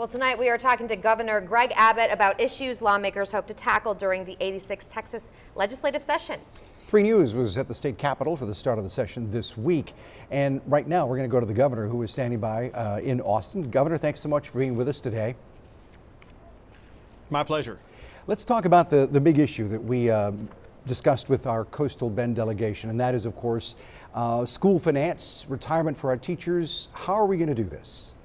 Well, tonight we are talking to Governor Greg Abbott about issues lawmakers hope to tackle during the 86th Texas legislative session. 3 News was at the state capitol for the start of the session this week. And right now we're going to go to the governor, who is standing by in Austin. Governor, thanks so much for being with us today. My pleasure. Let's talk about the big issue that we discussed with our Coastal Bend delegation, and that is, of course, school finance, retirement for our teachers. How are we going to do this?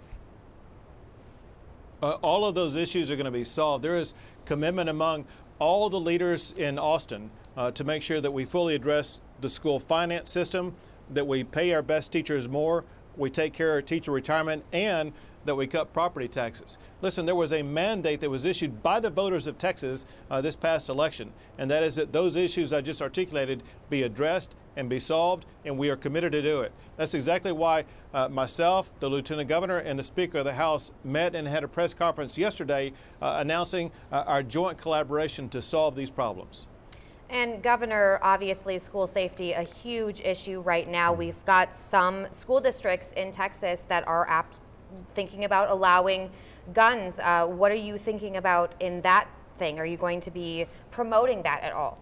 All of those issues are going to be solved. There is commitment among all the leaders in Austin to make sure that we fully address the school finance system, that we pay our best teachers more, we take care of teacher retirement, and that we cut property taxes. Listen, there was a mandate that was issued by the voters of Texas this past election, and that is that those issues I just articulated be addressed and be solved, and we are committed to do it. That's exactly why myself, the Lieutenant Governor, and the Speaker of the House met and had a press conference yesterday announcing our joint collaboration to solve these problems. And Governor, obviously school safety, a huge issue right now. We've got some school districts in Texas that are thinking about allowing guns. What are you thinking about in that thing? Are you going to be promoting that at all?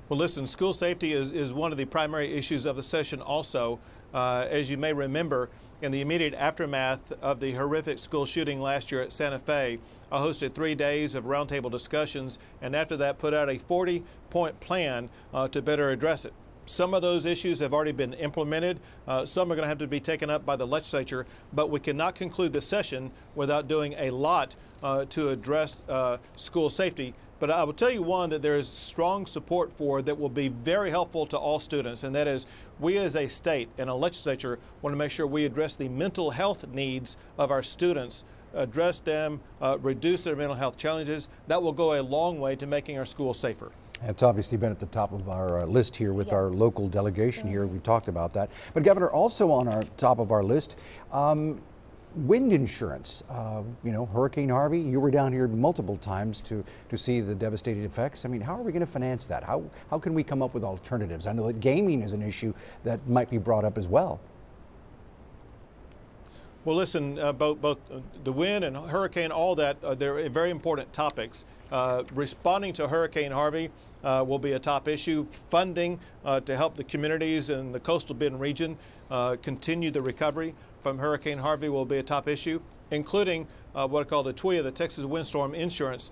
Well, listen, school safety is one of the primary issues of the session also. As you may remember, in the immediate aftermath of the horrific school shooting last year at Santa Fe, I hosted 3 days of roundtable discussions, and after that put out a 40-point plan to better address it. Some of those issues have already been implemented. Some are going to have to be taken up by the legislature, but we cannot conclude the session without doing a lot to address school safety. But I will tell you one that there is strong support for that will be very helpful to all students, and that is we as a state and a legislature want to make sure we address the mental health needs of our students, address them, reduce their mental health challenges. That will go a long way to making our schools safer. It's obviously been at the top of our list here with our local delegation here. We talked about that. But Governor, also on our top of our list, wind insurance. You know, Hurricane Harvey, you were down here multiple times to see the devastating effects. I mean, how are we going to finance that? How can we come up with alternatives? I know that gaming is an issue that might be brought up as well. Well, listen, both the wind and hurricane, all that, they're very important topics. Responding to Hurricane Harvey will be a top issue. Funding to help the communities in the Coastal Bend region continue the recovery from Hurricane Harvey will be a top issue, including what I call the TWIA, the Texas Windstorm Insurance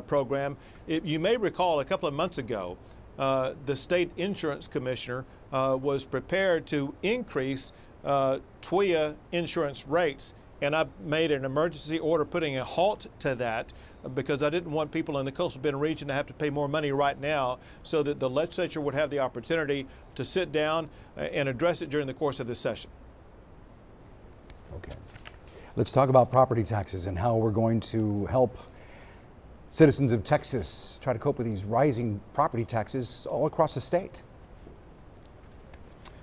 Program. You may recall a couple of months ago, the state insurance commissioner was prepared to increase TWIA insurance rates, and I made an emergency order putting a halt to that because I didn't want people in the Coastal Bend region to have to pay more money right now, so that the legislature would have the opportunity to sit down and address it during the course of this session. Okay. Let's talk about property taxes and how we're going to help citizens of Texas try to cope with these rising property taxes all across the state.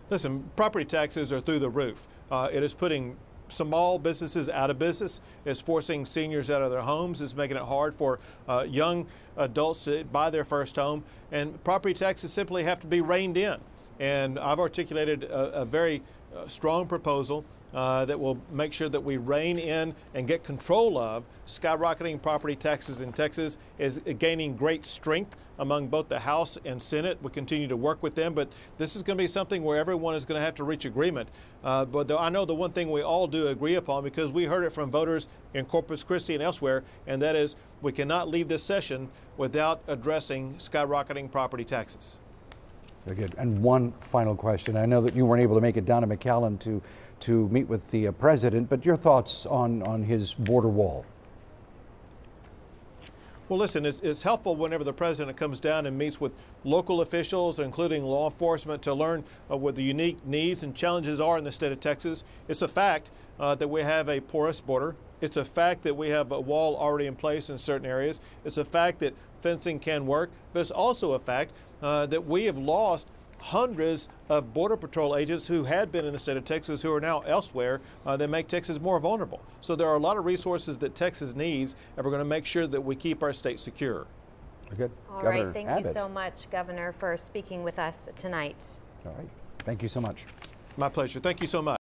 Listen, property taxes are through the roof. It is putting small businesses out of business. It's forcing seniors out of their homes. It's making it hard for young adults to buy their first home. And property taxes simply have to be reined in. And I've articulated a very strong proposal that will make sure that we rein in and get control of skyrocketing property taxes in Texas. Is gaining great strength among both the House and Senate. We continue to work with them, but this is going to be something where everyone is going to have to reach agreement. But I know the one thing we all do agree upon, because we heard it from voters in Corpus Christi and elsewhere, and that is we cannot leave this session without addressing skyrocketing property taxes. Very good. And one final question. I know that you weren't able to make it down to McAllen to meet with the president, but your thoughts on his border wall? Well, listen, it's helpful whenever the president comes down and meets with local officials, including law enforcement, to learn what the unique needs and challenges are in the state of Texas. It's a fact that we have a porous border. It's a fact that we have a wall already in place in certain areas. It's a fact that fencing can work, but it's also a fact that we have lost hundreds of Border Patrol agents who had been in the state of Texas who are now elsewhere that make Texas more vulnerable. So there are a lot of resources that Texas needs, and we're going to make sure that we keep our state secure. Good. All right, thank you so much, Governor, for speaking with us tonight. All right, thank you so much. My pleasure. Thank you so much.